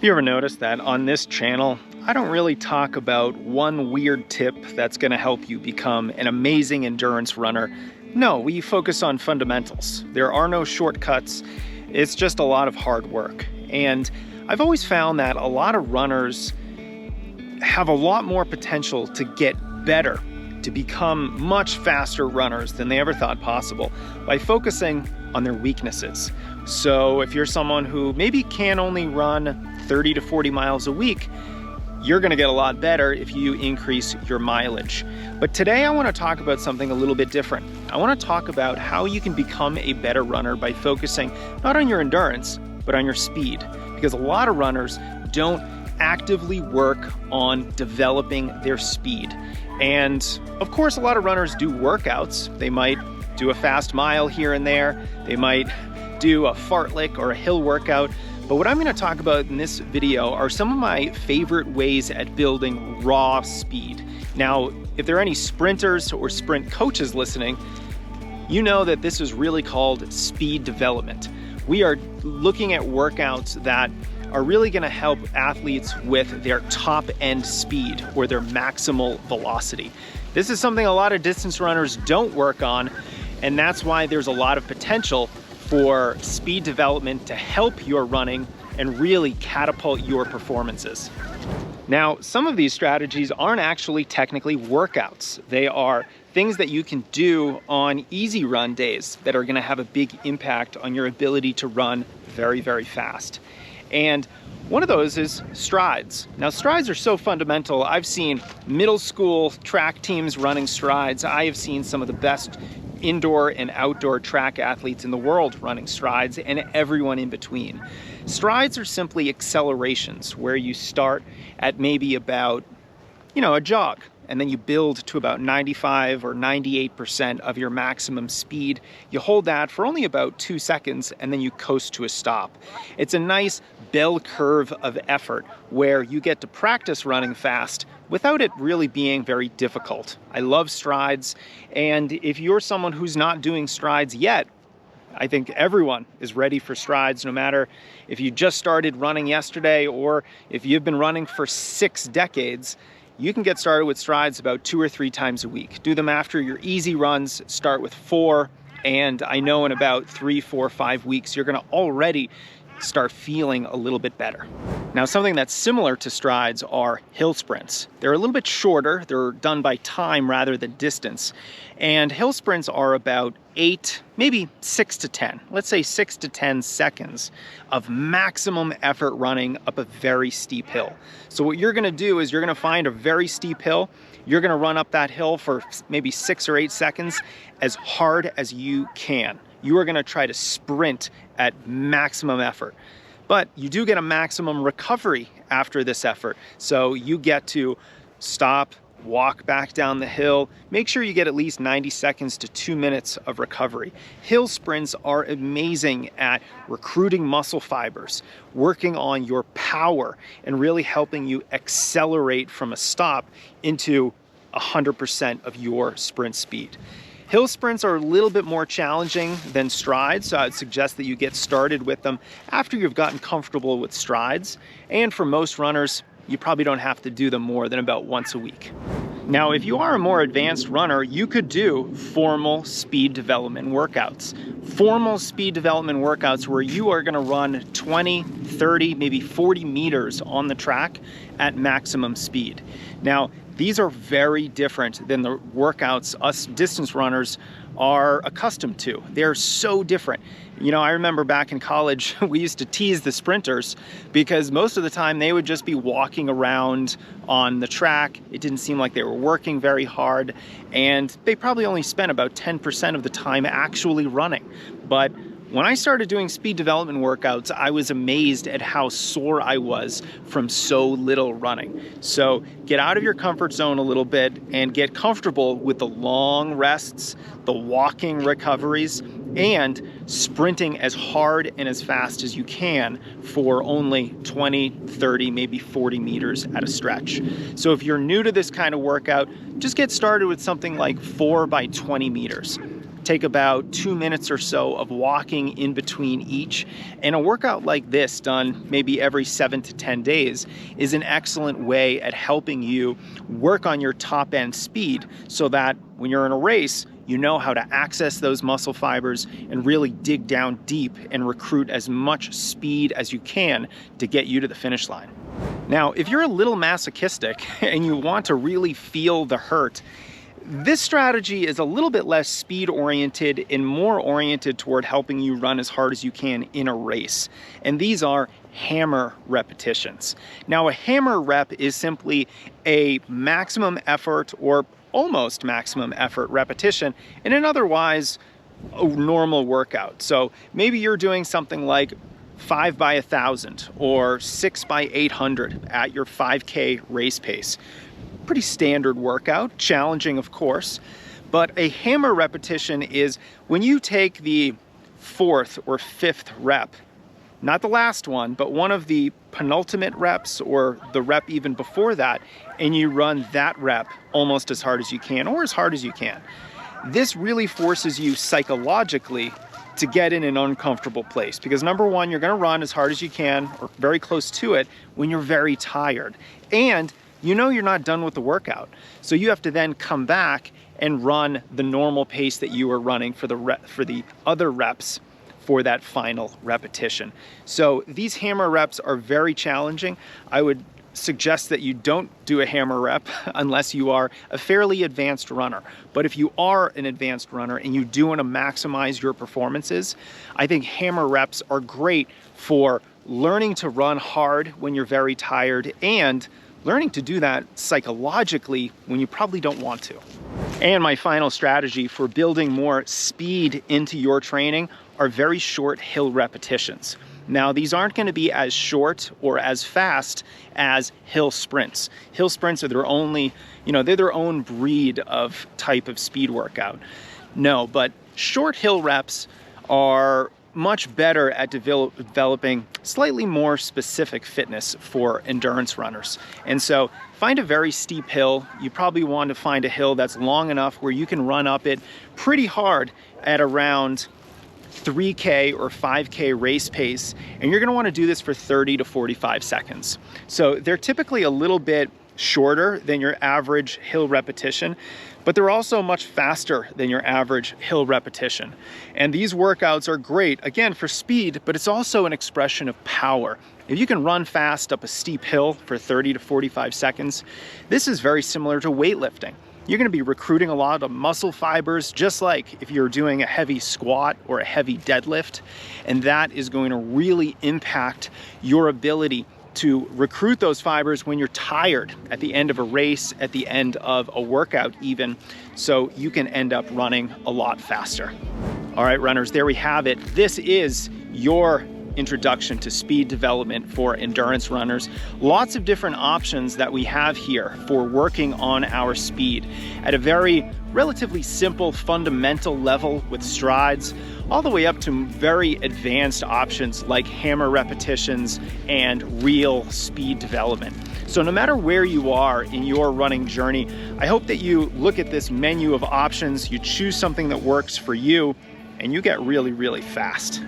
You ever notice that on this channel, I don't really talk about one weird tip that's gonna help you become an amazing endurance runner. No, we focus on fundamentals. There are no shortcuts. It's just a lot of hard work. And I've always found that a lot of runners have a lot more potential to get better, to become much faster runners than they ever thought possible by focusing on their weaknesses. So if you're someone who maybe can only run 30 to 40 miles a week, you're gonna get a lot better if you increase your mileage. But today I wanna talk about something a little bit different. I wanna talk about how you can become a better runner by focusing not on your endurance, but on your speed. Because a lot of runners don't actively work on developing their speed. And of course, a lot of runners do workouts. They might do a fast mile here and there. They might do a fartlek or a hill workout. But what I'm going to talk about in this video are some of my favorite ways at building raw speed. Now, if there are any sprinters or sprint coaches listening, you know that this is really called speed development. We are looking at workouts that are really going to help athletes with their top end speed or their maximal velocity. This is something a lot of distance runners don't work on, and that's why there's a lot of potential for speed development to help your running and really catapult your performances. Now, some of these strategies aren't actually technically workouts. They are things that you can do on easy run days that are going to have a big impact on your ability to run very, very fast. And one of those is strides. Now, strides are so fundamental. I've seen middle school track teams running strides. I have seen some of the best indoor and outdoor track athletes in the world running strides, and everyone in between. Strides are simply accelerations where you start at maybe about, a jog, and then you build to about 95 or 98% of your maximum speed. You hold that for only about 2 seconds, and then you coast to a stop. It's a nice bell curve of effort where you get to practice running fast without it really being very difficult. I love strides, and if you're someone who's not doing strides yet, I think everyone is ready for strides, no matter if you just started running yesterday or if you've been running for 6 decades. You can get started with strides about 2 or 3 times a week. Do them after your easy runs, start with 4, and I know in about 3, 4, 5 weeks, you're gonna already start feeling a little bit better. Now, something that's similar to strides are hill sprints. They're a little bit shorter. They're done by time rather than distance. And hill sprints are about 8, maybe 6 to 10, let's say 6 to 10 seconds of maximum effort running up a very steep hill. So what you're gonna do is you're gonna find a very steep hill. You're gonna run up that hill for maybe 6 or 8 seconds as hard as you can. You are gonna try to sprint at maximum effort. But you do get a maximum recovery after this effort. So you get to stop, walk back down the hill. Make sure you get at least 90 seconds to 2 minutes of recovery. Hill sprints are amazing at recruiting muscle fibers, working on your power, and really helping you accelerate from a stop into 100% of your sprint speed. Hill sprints are a little bit more challenging than strides, so I'd suggest that you get started with them after you've gotten comfortable with strides. And for most runners, you probably don't have to do them more than about once a week. Now, if you are a more advanced runner, you could do formal speed development workouts. Formal speed development workouts where you are gonna run 20, 30, maybe 40 meters on the track at maximum speed. Now, these are very different than the workouts us distance runners are accustomed to. They're so different. I remember back in college, we used to tease the sprinters because most of the time they would just be walking around on the track. It didn't seem like they were working very hard, and they probably only spent about 10% of the time actually running. But when I started doing speed development workouts, I was amazed at how sore I was from so little running. So get out of your comfort zone a little bit and get comfortable with the long rests, the walking recoveries, and sprinting as hard and as fast as you can for only 20, 30, maybe 40 meters at a stretch. So if you're new to this kind of workout, just get started with something like 4 by 20 meters. Take about 2 minutes or so of walking in between each. And a workout like this, done maybe every 7 to 10 days, is an excellent way at helping you work on your top end speed so that when you're in a race, you know how to access those muscle fibers and really dig down deep and recruit as much speed as you can to get you to the finish line. Now, if you're a little masochistic and you want to really feel the hurt, this strategy is a little bit less speed oriented and more oriented toward helping you run as hard as you can in a race. And these are hammer repetitions. Now, a hammer rep is simply a maximum effort or almost maximum effort repetition in an otherwise normal workout. So maybe you're doing something like 5 by 1,000 or 6 by 800 at your 5K race pace. Pretty standard workout, challenging of course, but a hammer repetition is when you take the 4th or 5th rep, not the last one, but one of the penultimate reps or the rep even before that, and you run that rep almost as hard as you can or as hard as you can. This really forces you psychologically to get in an uncomfortable place because number one, you're gonna run as hard as you can or very close to it when you're very tired. And you know you're not done with the workout. So you have to then come back and run the normal pace that you were running for the other reps for that final repetition. So these hammer reps are very challenging. I would suggest that you don't do a hammer rep unless you are a fairly advanced runner. But if you are an advanced runner and you do want to maximize your performances, I think hammer reps are great for learning to run hard when you're very tired and learning to do that psychologically when you probably don't want to. And my final strategy for building more speed into your training are very short hill repetitions. Now, these aren't going to be as short or as fast as hill sprints. Hill sprints are their only, they're their own breed of type of speed workout. No, but short hill reps are much better at developing slightly more specific fitness for endurance runners. And so find a very steep hill. You probably want to find a hill that's long enough where you can run up it pretty hard at around 3K or 5K race pace. And you're going to want to do this for 30 to 45 seconds. So they're typically a little bit shorter than your average hill repetition, but they're also much faster than your average hill repetition. And these workouts are great, again, for speed, but it's also an expression of power. If you can run fast up a steep hill for 30 to 45 seconds, this is very similar to weightlifting. You're going to be recruiting a lot of muscle fibers, just like if you're doing a heavy squat or a heavy deadlift, and that is going to really impact your ability to recruit those fibers when you're tired at the end of a race, at the end of a workout even, so you can end up running a lot faster. All right, runners, there we have it. This is your introduction to speed development for endurance runners. Lots of different options that we have here for working on our speed at a very relatively simple fundamental level with strides, all the way up to very advanced options like hammer repetitions and real speed development. So no matter where you are in your running journey, I hope that you look at this menu of options, you choose something that works for you, and you get really, really fast.